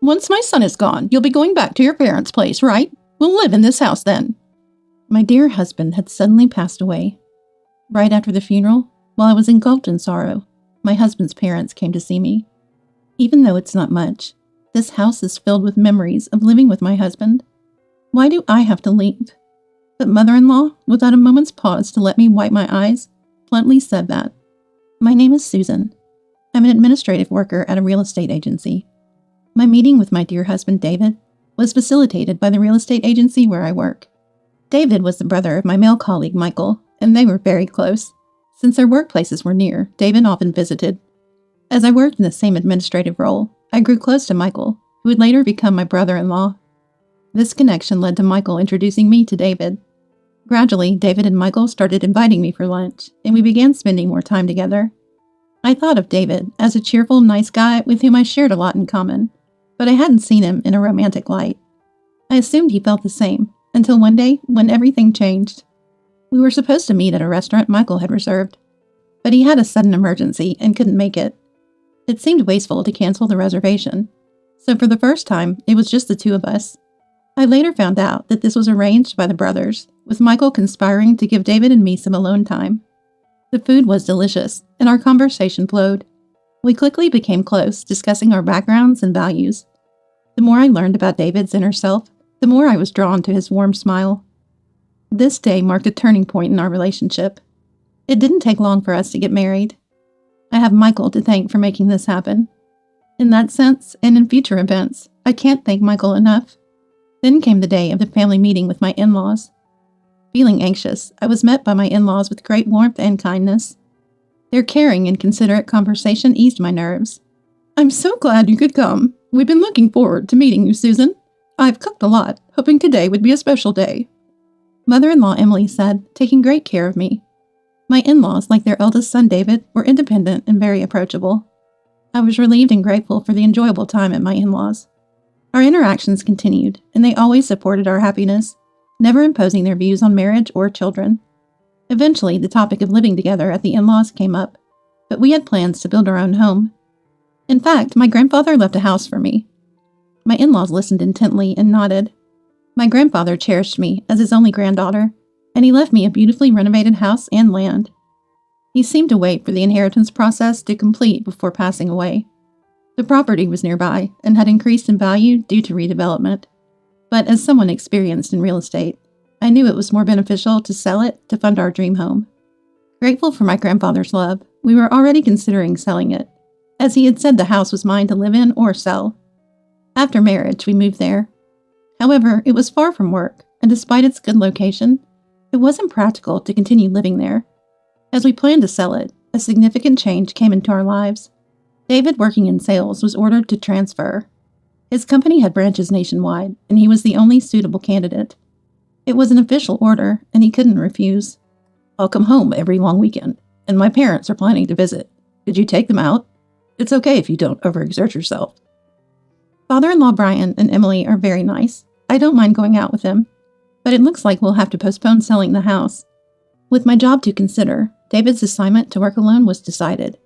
Once my son is gone, you'll be going back to your parents' place, right? We'll live in this house then. My dear husband had suddenly passed away. Right after the funeral, while I was engulfed in sorrow, my husband's parents came to see me. Even though it's not much, this house is filled with memories of living with my husband. Why do I have to leave? But mother-in-law, without a moment's pause to let me wipe my eyes, bluntly said that. My name is Susan. I'm an administrative worker at a real estate agency. My meeting with my dear husband, David, was facilitated by the real estate agency where I work. David was the brother of my male colleague, Michael, and they were very close. Since their workplaces were near, David often visited. As I worked in the same administrative role, I grew close to Michael, who would later become my brother-in-law. This connection led to Michael introducing me to David. Gradually, David and Michael started inviting me for lunch, and we began spending more time together. I thought of David as a cheerful, nice guy with whom I shared a lot in common, but I hadn't seen him in a romantic light. I assumed he felt the same, until one day when everything changed. We were supposed to meet at a restaurant Michael had reserved, but he had a sudden emergency and couldn't make it. It seemed wasteful to cancel the reservation, so for the first time, it was just the two of us. I later found out that this was arranged by the brothers, with Michael conspiring to give David and me some alone time. The food was delicious, and our conversation flowed. We quickly became close, discussing our backgrounds and values. The more I learned about David's inner self, the more I was drawn to his warm smile. This day marked a turning point in our relationship. It didn't take long for us to get married. I have Michael to thank for making this happen. In that sense, and in future events, I can't thank Michael enough. Then came the day of the family meeting with my in-laws. Feeling anxious, I was met by my in-laws with great warmth and kindness. Their caring and considerate conversation eased my nerves. I'm so glad you could come. We've been looking forward to meeting you, Susan. I've cooked a lot, hoping today would be a special day. Mother-in-law Emily said, taking great care of me. My in-laws, like their eldest son David, were independent and very approachable. I was relieved and grateful for the enjoyable time at my in-laws. Our interactions continued, and they always supported our happiness, never imposing their views on marriage or children. Eventually, the topic of living together at the in-laws came up, but we had plans to build our own home. In fact, my grandfather left a house for me. My in-laws listened intently and nodded. My grandfather cherished me as his only granddaughter, and he left me a beautifully renovated house and land. He seemed to wait for the inheritance process to complete before passing away. The property was nearby and had increased in value due to redevelopment. But as someone experienced in real estate, I knew it was more beneficial to sell it to fund our dream home. Grateful for my grandfather's love, we were already considering selling it, as he had said the house was mine to live in or sell. After marriage, we moved there. However, it was far from work, and despite its good location, it wasn't practical to continue living there. As we planned to sell it, a significant change came into our lives. David, working in sales, was ordered to transfer. His company had branches nationwide, and he was the only suitable candidate. It was an official order, and he couldn't refuse. I'll come home every long weekend, and my parents are planning to visit. Could you take them out? It's okay if you don't overexert yourself. Father-in-law Brian and Emily are very nice. I don't mind going out with them, but it looks like we'll have to postpone selling the house. With my job to consider, David's assignment to work alone was decided.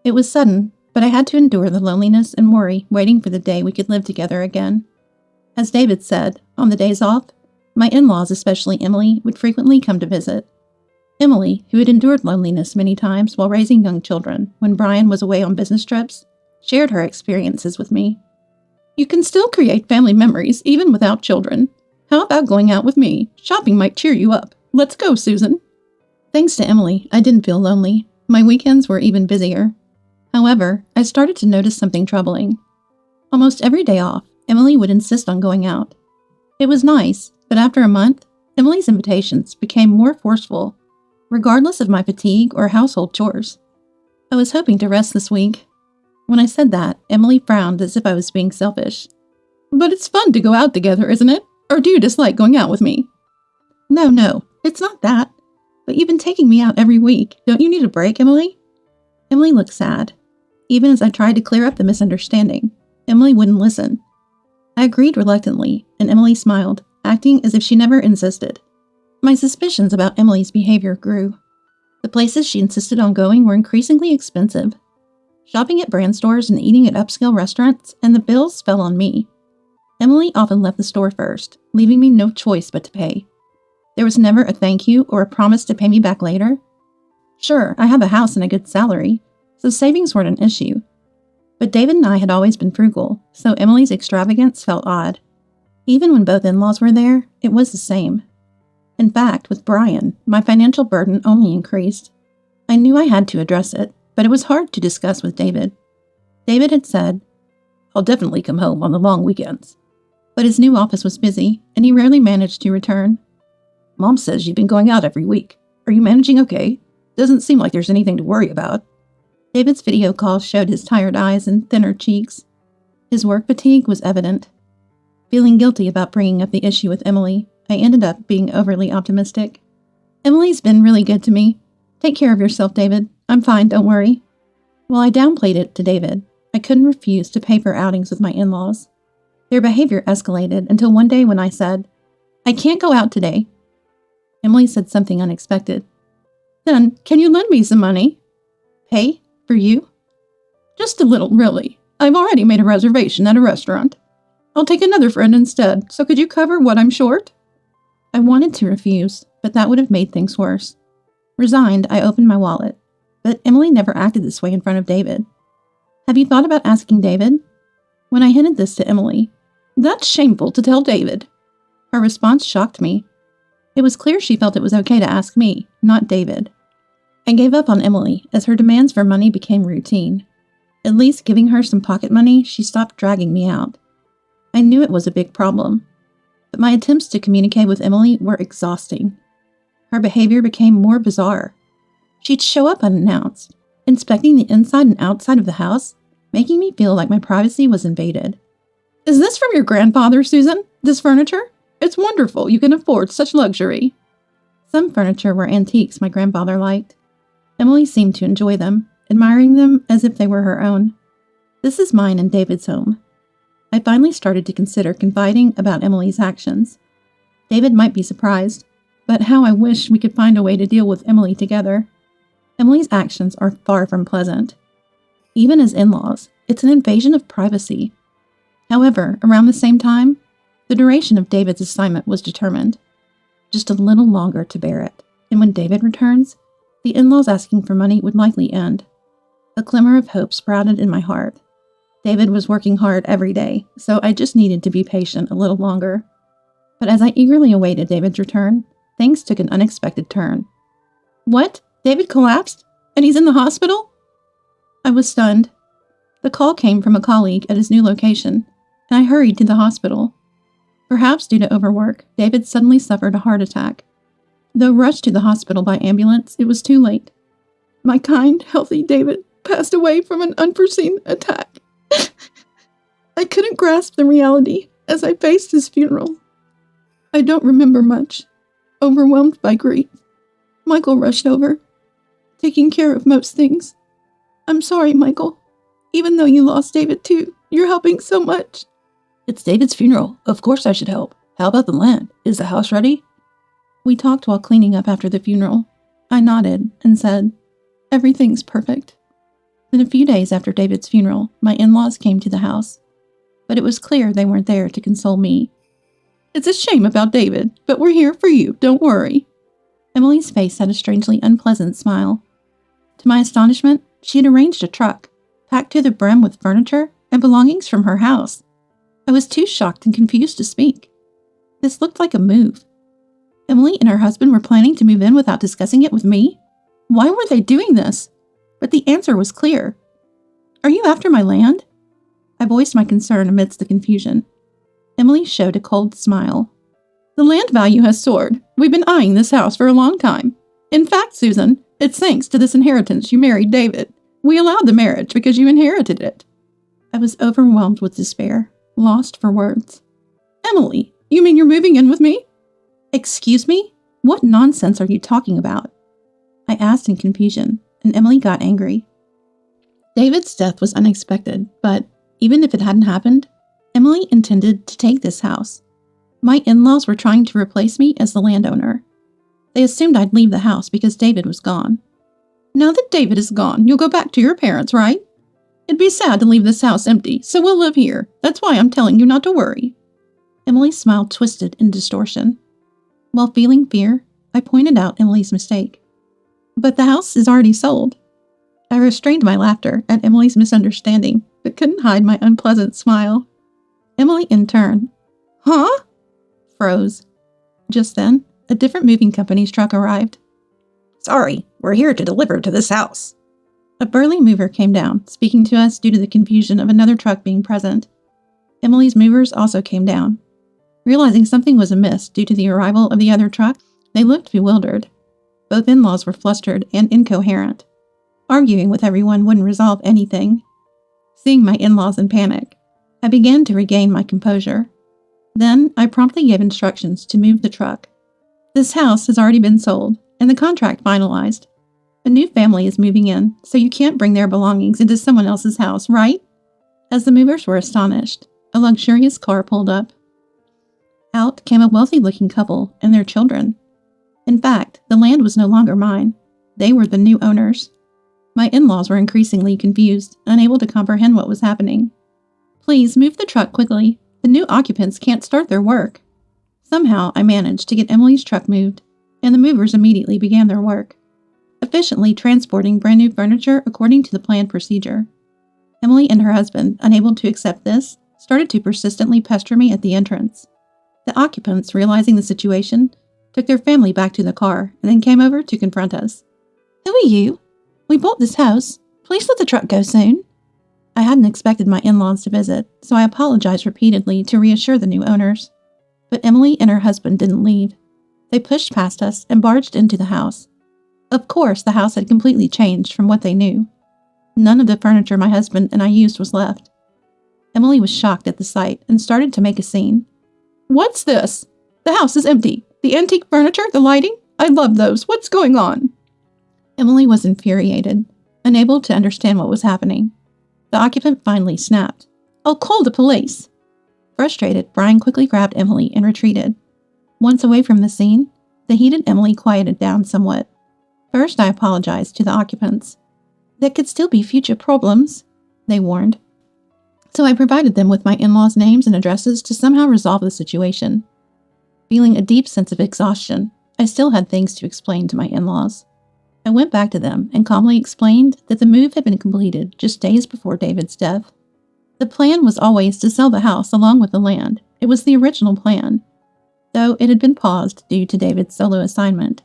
It was sudden, but I had to endure the loneliness and worry waiting for the day we could live together again. As David said, on the days off, my in-laws, especially Emily, would frequently come to visit. Emily, who had endured loneliness many times while raising young children when Brian was away on business trips, shared her experiences with me. You can still create family memories even without children. How about going out with me? Shopping might cheer you up. Let's go, Susan. Thanks to Emily, I didn't feel lonely. My weekends were even busier. However, I started to notice something troubling. Almost every day off, Emily would insist on going out. It was nice, but after a month, Emily's invitations became more forceful, regardless of my fatigue or household chores. I was hoping to rest this week. When I said that, Emily frowned as if I was being selfish. But it's fun to go out together, isn't it? Or do you dislike going out with me? No, it's not that. But you've been taking me out every week. Don't you need a break, Emily? Emily looked sad. Even as I tried to clear up the misunderstanding, Emily wouldn't listen. I agreed reluctantly, and Emily smiled, acting as if she never insisted. My suspicions about Emily's behavior grew. The places she insisted on going were increasingly expensive. shopping at brand stores and eating at upscale restaurants, and the bills fell on me. Emily often left the store first, leaving me no choice but to pay. There was never a thank you or a promise to pay me back later. Sure, I have a house and a good salary, so savings weren't an issue. But David and I had always been frugal, so Emily's extravagance felt odd. Even when both in-laws were there, it was the same. In fact, with Brian, my financial burden only increased. I knew I had to address it, but it was hard to discuss with David. David had said, "I'll definitely come home on the long weekends." But his new office was busy, and he rarely managed to return. "Mom says you've been going out every week. Are you managing okay? Doesn't seem like there's anything to worry about." David's video call showed his tired eyes and thinner cheeks. His work fatigue was evident. Feeling guilty about bringing up the issue with Emily, I ended up being overly optimistic. "Emily's been really good to me. Take care of yourself, David. I'm fine, don't worry." While I downplayed it to David, I couldn't refuse to pay for outings with my in-laws. Their behavior escalated until one day when I said, "I can't go out today." Emily said something unexpected. "Then, can you lend me some money?" "Pay? For you?" "Just a little, really. I've already made a reservation at a restaurant. I'll take another friend instead, so could you cover what I'm short?" I wanted to refuse, but that would have made things worse. Resigned, I opened my wallet, but Emily never acted this way in front of David. "Have you thought about asking David?" When I hinted this to Emily, "That's shameful to tell David." Her response shocked me. It was clear she felt it was okay to ask me, not David. I gave up on Emily as her demands for money became routine. At least giving her some pocket money, she stopped dragging me out. I knew it was a big problem, but my attempts to communicate with Emily were exhausting. Her behavior became more bizarre. She'd show up unannounced, inspecting the inside and outside of the house, making me feel like my privacy was invaded. "Is this from your grandfather, Susan? This furniture? It's wonderful you can afford such luxury." Some furniture were antiques my grandfather liked. Emily seemed to enjoy them, admiring them as if they were her own. "This is mine and David's home." I finally started to consider confiding about Emily's actions. David might be surprised, but how I wish we could find a way to deal with Emily together. Emily's actions are far from pleasant. Even as in-laws, it's an invasion of privacy. However, around the same time, the duration of David's assignment was determined. Just a little longer to bear it, and when David returns, the in-laws asking for money would likely end. A glimmer of hope sprouted in my heart. David was working hard every day, so I just needed to be patient a little longer. But as I eagerly awaited David's return, things took an unexpected turn. "What? David collapsed? And he's in the hospital?" I was stunned. The call came from a colleague at his new location, and I hurried to the hospital. Perhaps due to overwork, David suddenly suffered a heart attack. Though rushed to the hospital by ambulance, it was too late. My kind, healthy David passed away from an unforeseen attack. I couldn't grasp the reality as I faced his funeral. I don't remember much, overwhelmed by grief. Michael rushed over, taking care of most things. "I'm sorry, Michael. Even though you lost David too, you're helping so much." "It's David's funeral. Of course I should help. How about the land? Is the house ready?" We talked while cleaning up after the funeral. I nodded and said, "Everything's perfect." Then a few days after David's funeral, my in-laws came to the house. But it was clear they weren't there to console me. "It's a shame about David, but we're here for you, don't worry." Emily's face had a strangely unpleasant smile. To my astonishment, she had arranged a truck, packed to the brim with furniture and belongings from her house. I was too shocked and confused to speak. This looked like a move. Emily and her husband were planning to move in without discussing it with me? Why were they doing this? But the answer was clear. "Are you after my land?" I voiced my concern amidst the confusion. Emily showed a cold smile. "The land value has soared. We've been eyeing this house for a long time. In fact, Susan, it's thanks to this inheritance you married David. We allowed the marriage because you inherited it." I was overwhelmed with despair, lost for words. "Emily, you mean you're moving in with me?" "Excuse me? What nonsense are you talking about?" I asked in confusion, and Emily got angry. David's death was unexpected, but even if it hadn't happened, Emily intended to take this house. My in-laws were trying to replace me as the landowner. They assumed I'd leave the house because David was gone. "Now that David is gone, you'll go back to your parents, right?" It'd be sad to leave this house empty, so we'll live here. That's why I'm telling you not to worry." Emily's smile twisted in distortion. While feeling fear, I pointed out Emily's mistake. "But the house is already sold." I restrained my laughter at Emily's misunderstanding, but couldn't hide my unpleasant smile. Emily, in turn, "Huh?" froze. Just then, a different moving company's truck arrived. "Sorry, we're here to deliver to this house." A burly mover came down, speaking to us due to the confusion of another truck being present. Emily's movers also came down. Realizing something was amiss due to the arrival of the other truck, they looked bewildered. Both in-laws were flustered and incoherent. Arguing with everyone wouldn't resolve anything. Seeing my in-laws in panic, I began to regain my composure. Then, I promptly gave instructions to move the truck. "This house has already been sold, and the contract finalized. A new family is moving in, so you can't bring their belongings into someone else's house, right?" As the movers were astonished, a luxurious car pulled up. Out came a wealthy-looking couple and their children. In fact, the land was no longer mine. They were the new owners. My in-laws were increasingly confused, unable to comprehend what was happening. "Please move the truck quickly. The new occupants can't start their work." Somehow, I managed to get Emily's truck moved, and the movers immediately began their work, efficiently transporting brand new furniture according to the planned procedure. Emily and her husband, unable to accept this, started to persistently pester me at the entrance. The occupants, realizing the situation, took their family back to the car and then came over to confront us. "Who are you? We bought this house. Please let the truck go soon." I hadn't expected my in-laws to visit, so I apologized repeatedly to reassure the new owners. But Emily and her husband didn't leave. They pushed past us and barged into the house. Of course, the house had completely changed from what they knew. None of the furniture my husband and I used was left. Emily was shocked at the sight and started to make a scene. "What's this? The house is empty. The antique furniture, the lighting? I love those. What's going on?" Emily was infuriated, unable to understand what was happening. The occupant finally snapped. "I'll call the police." Frustrated, Brian quickly grabbed Emily and retreated. Once away from the scene, the heated Emily quieted down somewhat. First, I apologized to the occupants. "There could still be future problems," they warned. So I provided them with my in-laws' names and addresses to somehow resolve the situation. Feeling a deep sense of exhaustion, I still had things to explain to my in-laws. I went back to them and calmly explained that the move had been completed just days before David's death. The plan was always to sell the house along with the land. It was the original plan, though it had been paused due to David's solo assignment.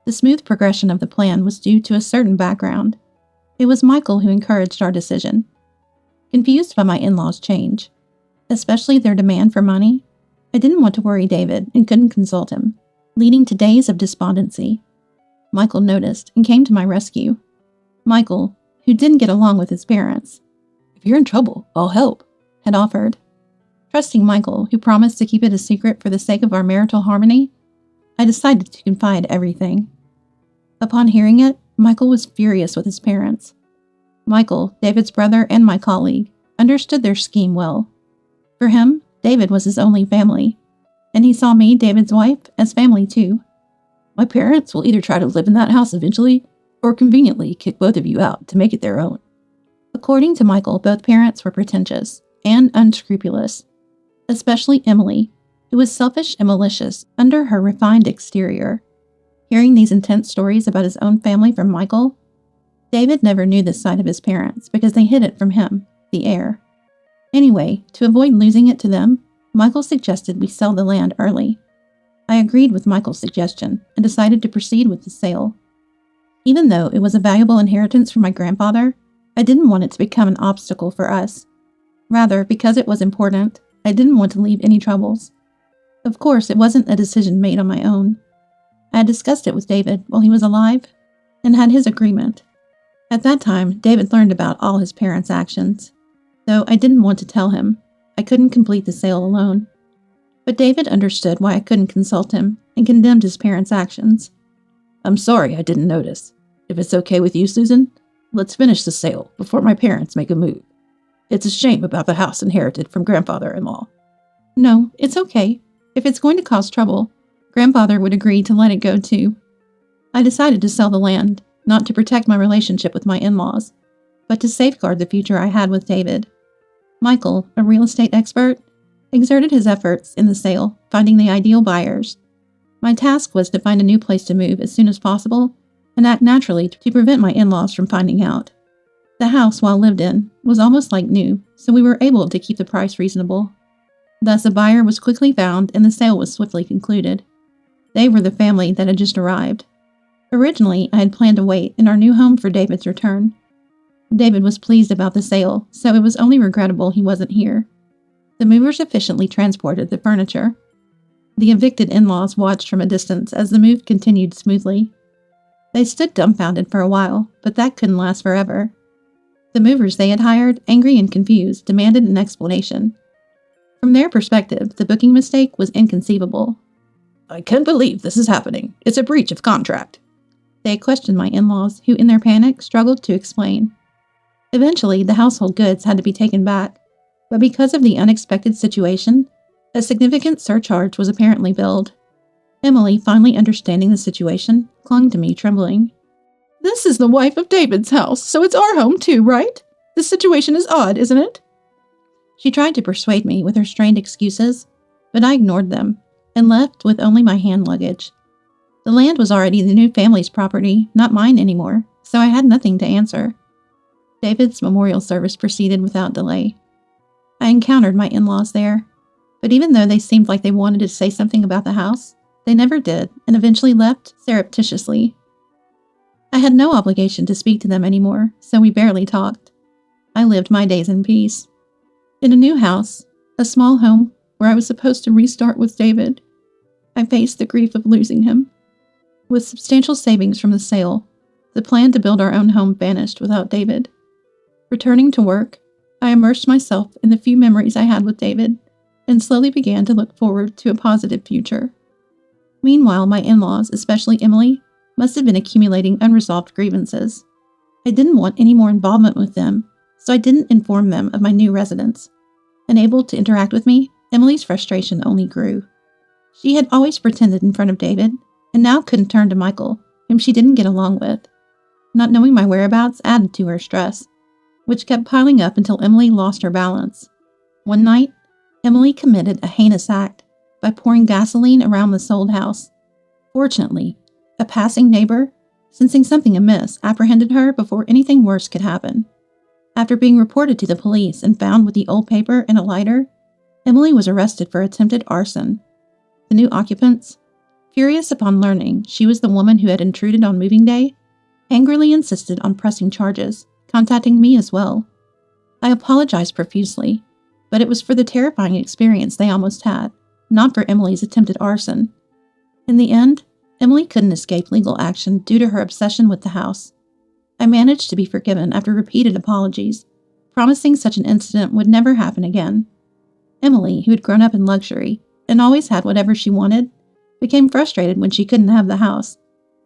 The smooth progression of the plan was due to a certain background. It was Michael who encouraged our decision. Confused by my in-laws' change, especially their demand for money, I didn't want to worry David and couldn't consult him, leading to days of despondency. Michael noticed and came to my rescue. Michael, who didn't get along with his parents, "If you're in trouble, I'll help," had offered. Trusting Michael, who promised to keep it a secret for the sake of our marital harmony, I decided to confide everything. Upon hearing it, Michael was furious with his parents. Michael, David's brother and my colleague, understood their scheme well. For him, David was his only family, and he saw me, David's wife, as family too. "My parents will either try to live in that house eventually, or conveniently kick both of you out to make it their own." According to Michael, both parents were pretentious and unscrupulous, especially Emily, who was selfish and malicious under her refined exterior. Hearing these intense stories about his own family from Michael, David never knew this side of his parents because they hid it from him, the heir. Anyway, to avoid losing it to them, Michael suggested we sell the land early. I agreed with Michael's suggestion and decided to proceed with the sale. Even though it was a valuable inheritance from my grandfather, I didn't want it to become an obstacle for us. Rather, because it was important, I didn't want to leave any troubles. Of course, it wasn't a decision made on my own. I had discussed it with David while he was alive and had his agreement. At that time, David learned about all his parents' actions. Though I didn't want to tell him, I couldn't complete the sale alone. But David understood why I couldn't consult him and condemned his parents' actions. "I'm sorry I didn't notice. If it's okay with you, Susan, let's finish the sale before my parents make a move. It's a shame about the house inherited from grandfather-in-law." "No, it's okay. If it's going to cause trouble, grandfather would agree to let it go too." I decided to sell the land, not to protect my relationship with my in-laws, but to safeguard the future I had with David. Michael, a real estate expert, exerted his efforts in the sale, finding the ideal buyers. My task was to find a new place to move as soon as possible and act naturally to prevent my in-laws from finding out. The house, while lived in, was almost like new, so we were able to keep the price reasonable. Thus, a buyer was quickly found and the sale was swiftly concluded. They were the family that had just arrived. Originally, I had planned to wait in our new home for David's return. David was pleased about the sale, so it was only regrettable he wasn't here. The movers efficiently transported the furniture. The evicted in-laws watched from a distance as the move continued smoothly. They stood dumbfounded for a while, but that couldn't last forever. The movers they had hired, angry and confused, demanded an explanation. From their perspective, the booking mistake was inconceivable. I can't believe this is happening. It's a breach of contract. They questioned my in-laws, who in their panic struggled to explain. Eventually, the household goods had to be taken back, but because of the unexpected situation, a significant surcharge was apparently billed. Emily, finally understanding the situation, clung to me, trembling. This is the wife of David's house, so it's our home too, right? This situation is odd, isn't it? She tried to persuade me with her strained excuses, but I ignored them and left with only my hand luggage. The land was already the new family's property, not mine anymore, so I had nothing to answer. David's memorial service proceeded without delay. I encountered my in-laws there, but even though they seemed like they wanted to say something about the house, they never did and eventually left surreptitiously. I had no obligation to speak to them anymore, so we barely talked. I lived my days in peace. In a new house, a small home where I was supposed to restart with David, I faced the grief of losing him. With substantial savings from the sale, the plan to build our own home vanished without David. Returning to work, I immersed myself in the few memories I had with David and slowly began to look forward to a positive future. Meanwhile, my in-laws, especially Emily, must have been accumulating unresolved grievances. I didn't want any more involvement with them, so I didn't inform them of my new residence. Unable to interact with me, Emily's frustration only grew. She had always pretended in front of David, and now couldn't turn to Michael, whom she didn't get along with. Not knowing my whereabouts added to her stress, which kept piling up until Emily lost her balance. One night, Emily committed a heinous act by pouring gasoline around the sold house. Fortunately, a passing neighbor, sensing something amiss, apprehended her before anything worse could happen. After being reported to the police and found with the old paper and a lighter, Emily was arrested for attempted arson. The new occupants, furious upon learning she was the woman who had intruded on moving day, angrily insisted on pressing charges, contacting me as well. I apologized profusely, but it was for the terrifying experience they almost had, not for Emily's attempted arson. In the end, Emily couldn't escape legal action due to her obsession with the house. I managed to be forgiven after repeated apologies, promising such an incident would never happen again. Emily, who had grown up in luxury and always had whatever she wanted, became frustrated when she couldn't have the house.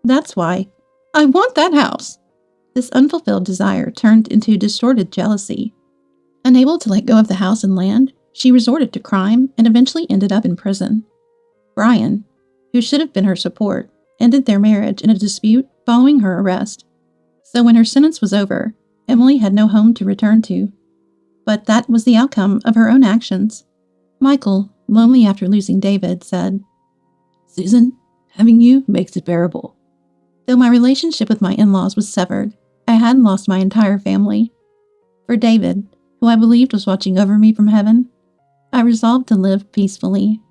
That's why, I want that house! This unfulfilled desire turned into distorted jealousy. Unable to let go of the house and land, she resorted to crime and eventually ended up in prison. Brian, who should have been her support, ended their marriage in a dispute following her arrest. So when her sentence was over, Emily had no home to return to. But that was the outcome of her own actions. Michael, lonely after losing David, said, Susan, having you makes it bearable. Though my relationship with my in-laws was severed, I hadn't lost my entire family. For David, who I believed was watching over me from heaven, I resolved to live peacefully.